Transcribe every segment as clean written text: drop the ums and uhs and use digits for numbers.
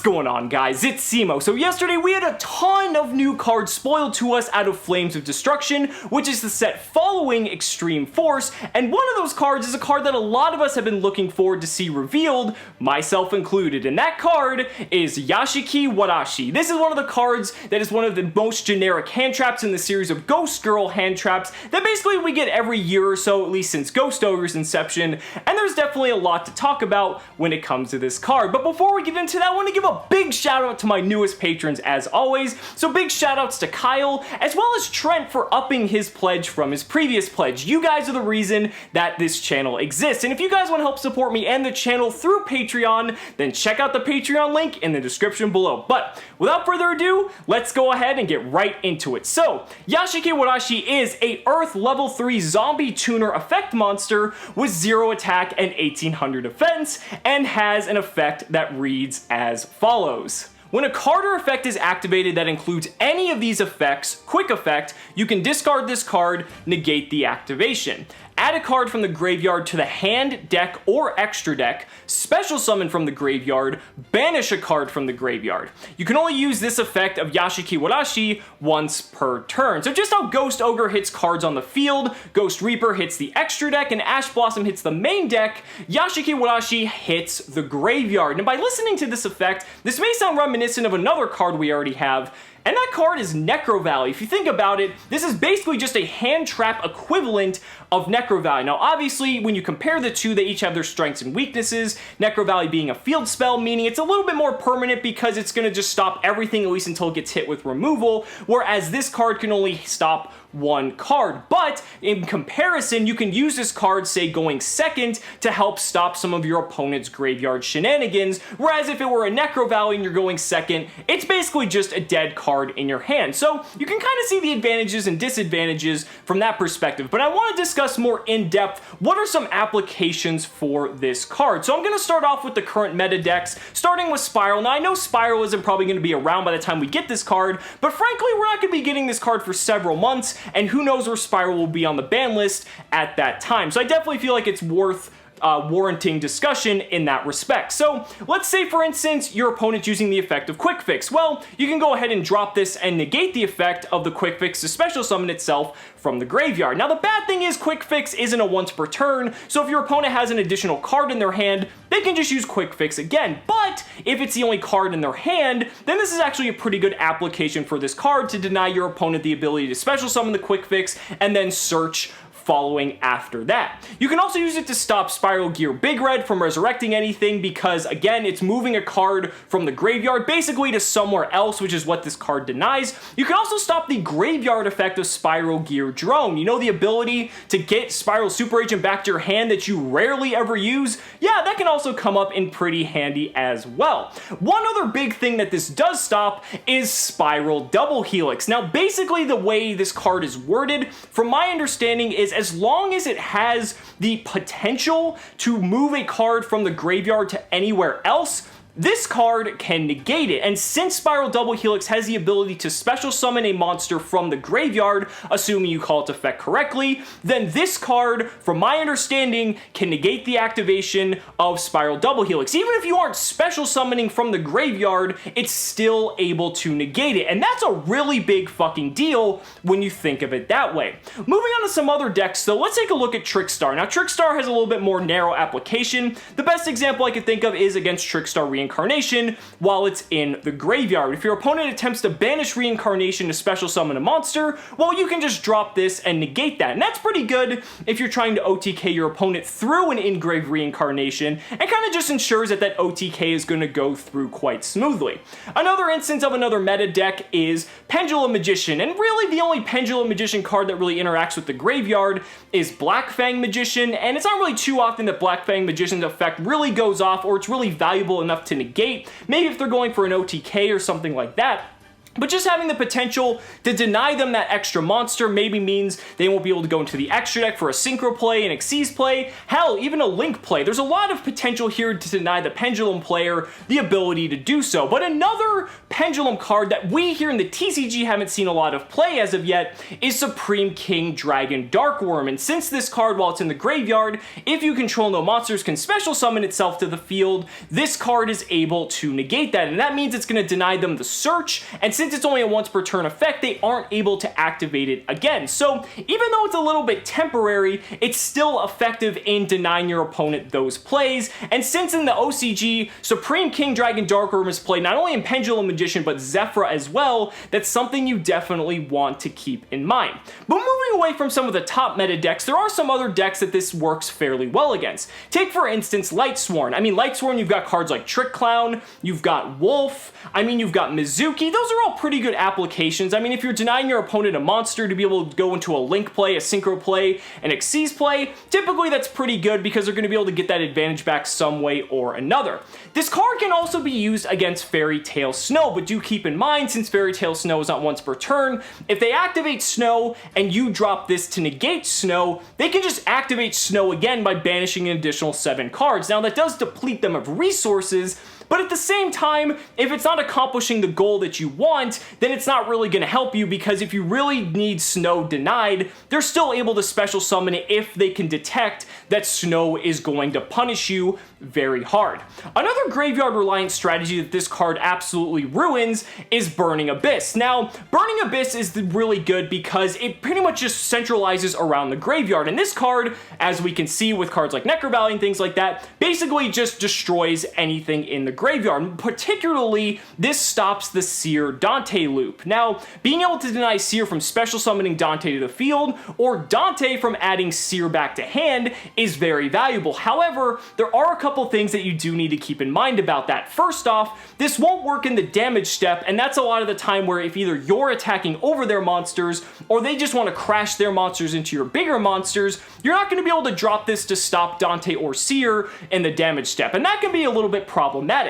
going on, guys? It's Cimo. So yesterday we had a ton of new cards spoiled to us out of Flames of Destruction, which is the set following Extreme Force, and one of those cards is a card that a lot of us have been looking forward to see revealed, myself included, and that card is Yashiki Warashi. This is one of the cards that is one of the most generic hand traps in the series of Ghost Girl hand traps that basically we get every year or so, at least since Ghost Ogre's inception, and there's definitely a lot to talk about when it comes to this card. But before we get into that, I want to give a big shout out to my newest patrons as always. So big shout outs to Kyle as well as Trent for upping his pledge from his previous pledge. You guys are the reason that this channel exists, and if you guys want to help support me and the channel through Patreon, then check out the Patreon link in the description below. But without further ado, let's go ahead and get right into it. So Yashiki Warashi is a Earth level 3 zombie tuner effect monster with 0 attack and 1800 defense, and has an effect that reads as follows. When a card or effect is activated that includes any of these effects, quick effect, you can discard this card, negate the activation. Add a card from the graveyard to the hand, deck, or extra deck, special summon from the graveyard, banish a card from the graveyard. You can only use this effect of Yashiki Warashi once per turn. So just how Ghost Ogre hits cards on the field, Ghost Reaper hits the extra deck, and Ash Blossom hits the main deck, Yashiki Warashi hits the graveyard. And by listening to this effect, this may sound reminiscent of another card we already have, and that card is Necro Valley. If you think about it, this is basically just a hand trap equivalent of Necro Valley. Now obviously, when you compare the two, they each have their strengths and weaknesses. Necro Valley being a field spell, meaning it's a little bit more permanent because it's going to just stop everything, at least until it gets hit with removal, whereas this card can only stop one card. But in comparison, you can use this card, say, going second to help stop some of your opponent's graveyard shenanigans, whereas if it were a Necro Valley and you're going second, it's basically just a dead card in your hand. So you can kind of see the advantages and disadvantages from that perspective, but I want to discuss more in depth what are some applications for this card. So I'm going to start off with the current meta decks, starting with Spiral. Now I know Spiral isn't probably going to be around by the time we get this card, but frankly we're not going to be getting this card for several months, and who knows where Spiral will be on the ban list at that time. So I definitely feel like it's worth warranting discussion in that respect. So let's say, for instance, your opponent's using the effect of Quick Fix. Well, you can go ahead and drop this and negate the effect of the Quick Fix to special summon itself from the graveyard. Now the bad thing is Quick Fix isn't a once per turn, so if your opponent has an additional card in their hand, they can just use Quick Fix again. But if it's the only card in their hand, then this is actually a pretty good application for this card to deny your opponent the ability to special summon the Quick Fix and then search following after that. You can also use it to stop Spiral Gear Big Red from resurrecting anything because, again, it's moving a card from the graveyard basically to somewhere else, which is what this card denies. You can also stop the graveyard effect of Spiral Gear Drone. You know, the ability to get Spiral Super Agent back to your hand that you rarely ever use? Yeah, that can also come up in pretty handy as well. One other big thing that this does stop is Spiral Double Helix. Now, basically the way this card is worded, from my understanding, is as long as it has the potential to move a card from the graveyard to anywhere else, this card can negate it. And since Spiral Double Helix has the ability to special summon a monster from the graveyard, assuming you call its effect correctly, then this card, from my understanding, can negate the activation of Spiral Double Helix. Even if you aren't special summoning from the graveyard, it's still able to negate it. And that's a really big fucking deal when you think of it that way. Moving on to some other decks though, let's take a look at Trickstar. Now Trickstar has a little bit more narrow application. The best example I could think of is against Trickstar Reincarnation while it's in the graveyard. If your opponent attempts to banish Reincarnation to special summon a monster, well, you can just drop this and negate that. And that's pretty good if you're trying to OTK your opponent through an engraved Reincarnation, and kind of just ensures that that OTK is going to go through quite smoothly. Another instance of another meta deck is Pendulum Magician, and really the only Pendulum Magician card that really interacts with the graveyard is Black Fang Magician, and it's not really too often that Black Fang Magician's effect really goes off, or it's really valuable enough to negate. Maybe if they're going for an OTK or something like that. But just having the potential to deny them that extra monster maybe means they won't be able to go into the extra deck for a synchro play, an Xyz play, hell, even a link play. There's a lot of potential here to deny the Pendulum player the ability to do so. But another Pendulum card that we here in the TCG haven't seen a lot of play as of yet is Supreme King Dragon Darkworm. And since this card, while it's in the graveyard, if you control no monsters, can special summon itself to the field, this card is able to negate that. And that means it's going to deny them the search, and since it's only a once per turn effect, they aren't able to activate it again. So even though it's a little bit temporary, it's still effective in denying your opponent those plays. And since in the OCG, Supreme King Dragon Darkworm is played not only in Pendulum Magician, but Zephyra as well, that's something you definitely want to keep in mind. But moving away from some of the top meta decks, there are some other decks that this works fairly well against. Take for instance Lightsworn. I mean, Lightsworn, you've got cards like Trick Clown, you've got Wolf, I mean, you've got Mizuki. Those are all pretty good applications. I mean, if you're denying your opponent a monster to be able to go into a link play, a synchro play, an Xyz play, typically that's pretty good because they're going to be able to get that advantage back some way or another. This card can also be used against Fairy Tail Snow, but do keep in mind, since Fairy Tail Snow is not once per turn, if they activate Snow and you drop this to negate Snow, they can just activate Snow again by banishing an additional 7 cards. Now that does deplete them of resources, but at the same time, if it's not accomplishing the goal that you want, then it's not really going to help you, because if you really need Snow denied, they're still able to special summon it if they can detect that Snow is going to punish you very hard. Another graveyard reliant strategy that this card absolutely ruins is Burning Abyss. Now, Burning Abyss is really good because it pretty much just centralizes around the graveyard, and this card, as we can see with cards like Necro Valley and things like that, basically just destroys anything in the graveyard. Particularly, this stops the Seer Dante loop. Now, being able to deny Seer from special summoning Dante to the field, or Dante from adding Seer back to hand, is very valuable. However, there are a couple things that you do need to keep in mind about that. First off, this won't work in the damage step, and that's a lot of the time where if either you're attacking over their monsters, or they just want to crash their monsters into your bigger monsters, you're not going to be able to drop this to stop Dante or Seer in the damage step, and that can be a little bit problematic.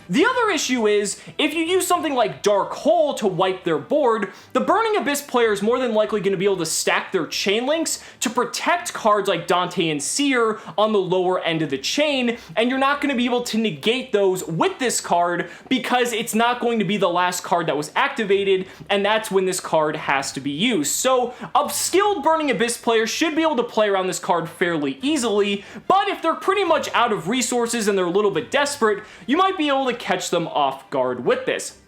The other issue is, if you use something like Dark Hole to wipe their board, the Burning Abyss player is more than likely going to be able to stack their chain links to protect cards like Dante and Seer on the lower end of the chain, and you're not going to be able to negate those with this card because it's not going to be the last card that was activated, and that's when this card has to be used. So a skilled Burning Abyss player should be able to play around this card fairly easily, but if they're pretty much out of resources and they're a little bit desperate, you might be able to catch them off guard with this.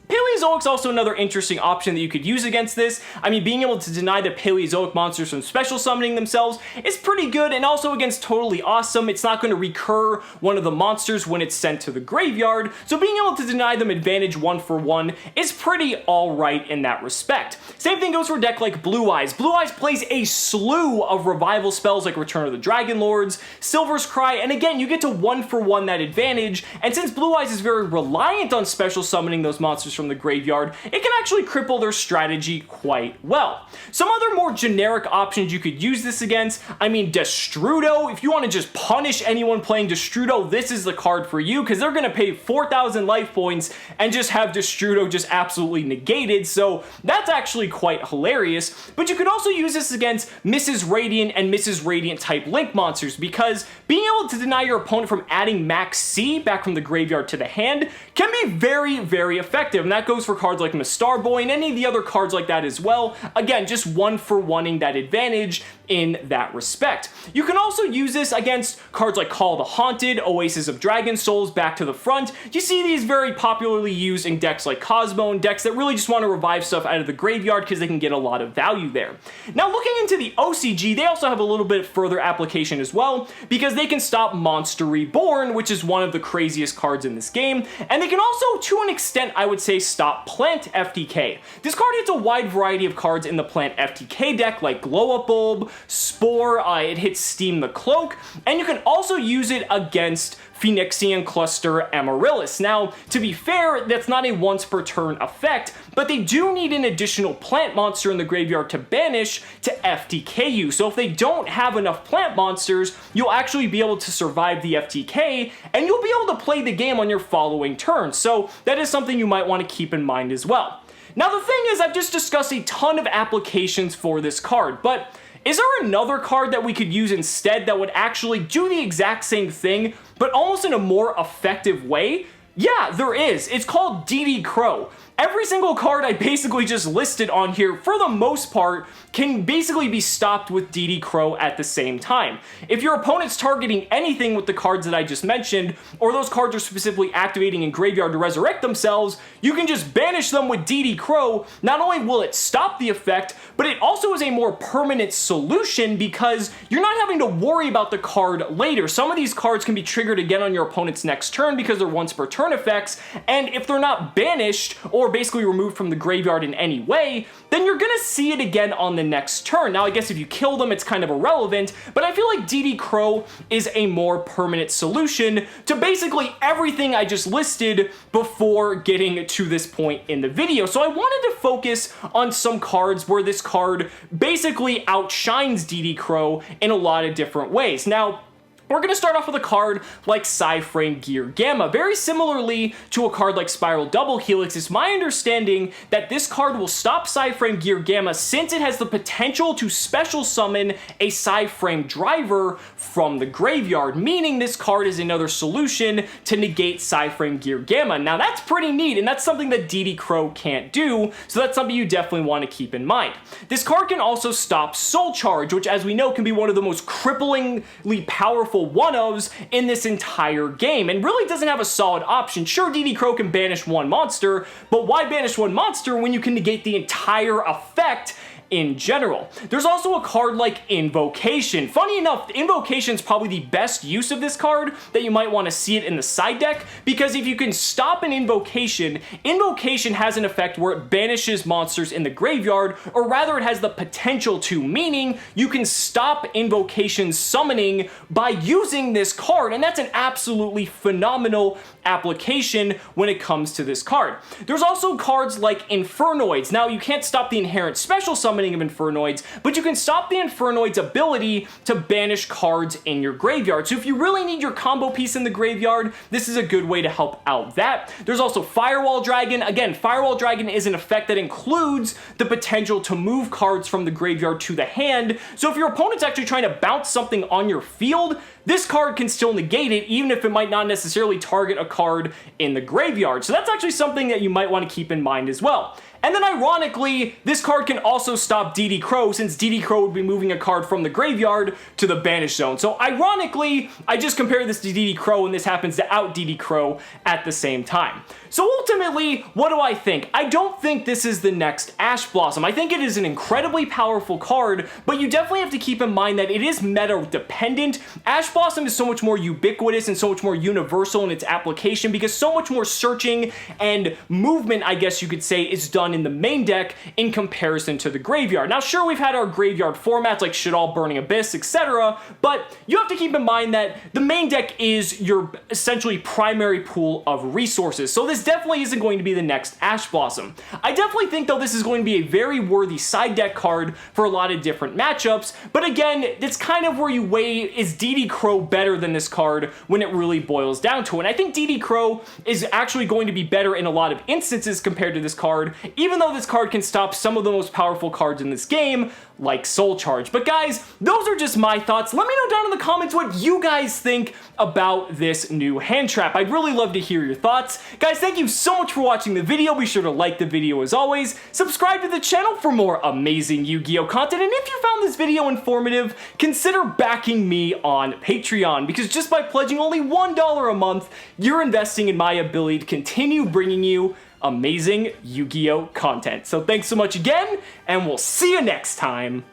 Paleozoic's also another interesting option that you could use against this. I mean, being able to deny the Paleozoic monsters from special summoning themselves is pretty good, and also against Totally Awesome, it's not going to recur one of the monsters when it's sent to the graveyard, so being able to deny them advantage 1-for-1 is pretty alright in that respect. Same thing goes for a deck like Blue Eyes. Blue Eyes plays a slew of revival spells like Return of the Dragon Lords, Silver's Cry, and again, you get to 1-for-1 that advantage, and since Blue Eyes is very reliant on special summoning those monsters from the graveyard, it can actually cripple their strategy quite well. Some other more generic options you could use this against, I mean, Destrudo. If you want to just punish anyone playing Destrudo, this is the card for you, because they're going to pay 4,000 life points and just have Destrudo just absolutely negated, so that's actually quite hilarious. But you could also use this against Mrs. Radiant and Mrs. Radiant type link monsters, because being able to deny your opponent from adding Max C back from the graveyard to the hand can be very, very effective. And that goes for cards like Mistar Boy and any of the other cards like that as well. Again, just 1-for-1ing that advantage in that respect. You can also use this against cards like Call the Haunted, Oasis of Dragon Souls, Back to the Front. You see these very popularly used in decks like Cosmo and decks that really just want to revive stuff out of the graveyard because they can get a lot of value there. Now, looking into the OCG, they also have a little bit further application as well, because they can stop Monster Reborn, which is one of the craziest cards in this game, and they can also, to an extent, I would say, stop Plant FTK. This card hits a wide variety of cards in the Plant FTK deck, like Glow Up Bulb, Spore, it hits Steam the Cloak, and you can also use it against Phoenixian Cluster Amaryllis. Now, to be fair, that's not a once per turn effect, but they do need an additional plant monster in the graveyard to banish to FTK you. So if they don't have enough plant monsters, you'll actually be able to survive the FTK, and you'll be able to play the game on your following turn. So that is something you might want to keep in mind as well. Now the thing is, I've just discussed a ton of applications for this card, but is there another card that we could use instead that would actually do the exact same thing, but almost in a more effective way? Yeah, there is. It's called DD Crow. Every single card I basically just listed on here, for the most part, can basically be stopped with DD Crow at the same time. If your opponent's targeting anything with the cards that I just mentioned, or those cards are specifically activating in graveyard to resurrect themselves, you can just banish them with DD Crow. Not only will it stop the effect, but it also is a more permanent solution because you're not having to worry about the card later. Some of these cards can be triggered again on your opponent's next turn because they're once per turn effects, and if they're not banished or basically removed from the graveyard in any way, then you're gonna see it again on the next turn. Now, I guess if you kill them, it's kind of irrelevant, but I feel like DD Crow is a more permanent solution to basically everything I just listed before getting to this point in the video. So I wanted to focus on some cards where this card basically outshines DD Crow in a lot of different ways. Now, we're going to start off with a card like Seif, Raingear, Gamma. Very similarly to a card like Spiral Double Helix, it's my understanding that this card will stop Seif, Raingear, Gamma since it has the potential to special summon a Seif Frame Driver from the graveyard, meaning this card is another solution to negate Seif, Raingear, Gamma. Now that's pretty neat, and that's something that DD Crow can't do, so that's something you definitely want to keep in mind. This card can also stop Soul Charge, which as we know can be one of the most cripplingly powerful one-ofs in this entire game, and really doesn't have a solid option. Sure, DD Crow can banish one monster, but why banish one monster when you can negate the entire effect in general? There's also a card like Invocation. Funny enough, Invocation is probably the best use of this card that you might want to see it in the side deck, because if you can stop an Invocation, Invocation has an effect where it banishes monsters in the graveyard, or rather it has the potential to, meaning you can stop Invocation summoning by using this card, and that's an absolutely phenomenal application when it comes to this card. There's also cards like Infernoids. Now, you can't stop the inherent special summoning of Infernoids, but you can stop the Infernoid's ability to banish cards in your graveyard. So if you really need your combo piece in the graveyard, this is a good way to help out that. There's also Firewall Dragon. Again, Firewall Dragon is an effect that includes the potential to move cards from the graveyard to the hand. So if your opponent's actually trying to bounce something on your field, this card can still negate it, even if it might not necessarily target a card in the graveyard. So that's actually something that you might want to keep in mind as well. And then ironically, this card can also stop DD Crow, since DD Crow would be moving a card from the graveyard to the banish zone. So ironically, I just compared this to DD Crow, and this happens to out DD Crow at the same time. So ultimately, what do I think? I don't think this is the next Ash Blossom. I think it is an incredibly powerful card, but you definitely have to keep in mind that it is meta dependent. Ash Blossom is so much more ubiquitous and so much more universal in its application because so much more searching and movement, I guess you could say, is done in the main deck in comparison to the graveyard. Now, sure, we've had our graveyard formats like Shaddoll, Burning Abyss, etc., but you have to keep in mind that the main deck is your essentially primary pool of resources. So this definitely isn't going to be the next Ash Blossom. I definitely think, though, this is going to be a very worthy side deck card for a lot of different matchups, but again, it's kind of where you weigh, is DD Crow better than this card when it really boils down to it? And I think DD Crow is actually going to be better in a lot of instances compared to this card, even though this card can stop some of the most powerful cards in this game, like Soul Charge. But guys, those are just my thoughts. Let me know down in the comments what you guys think about this new hand trap. I'd really love to hear your thoughts. Guys, thank you so much for watching the video. Be sure to like the video as always. Subscribe to the channel for more amazing Yu-Gi-Oh content. And if you found this video informative, consider backing me on Patreon, because just by pledging only $1 a month, you're investing in my ability to continue bringing you amazing Yu-Gi-Oh content. So thanks so much again, and we'll see you next time.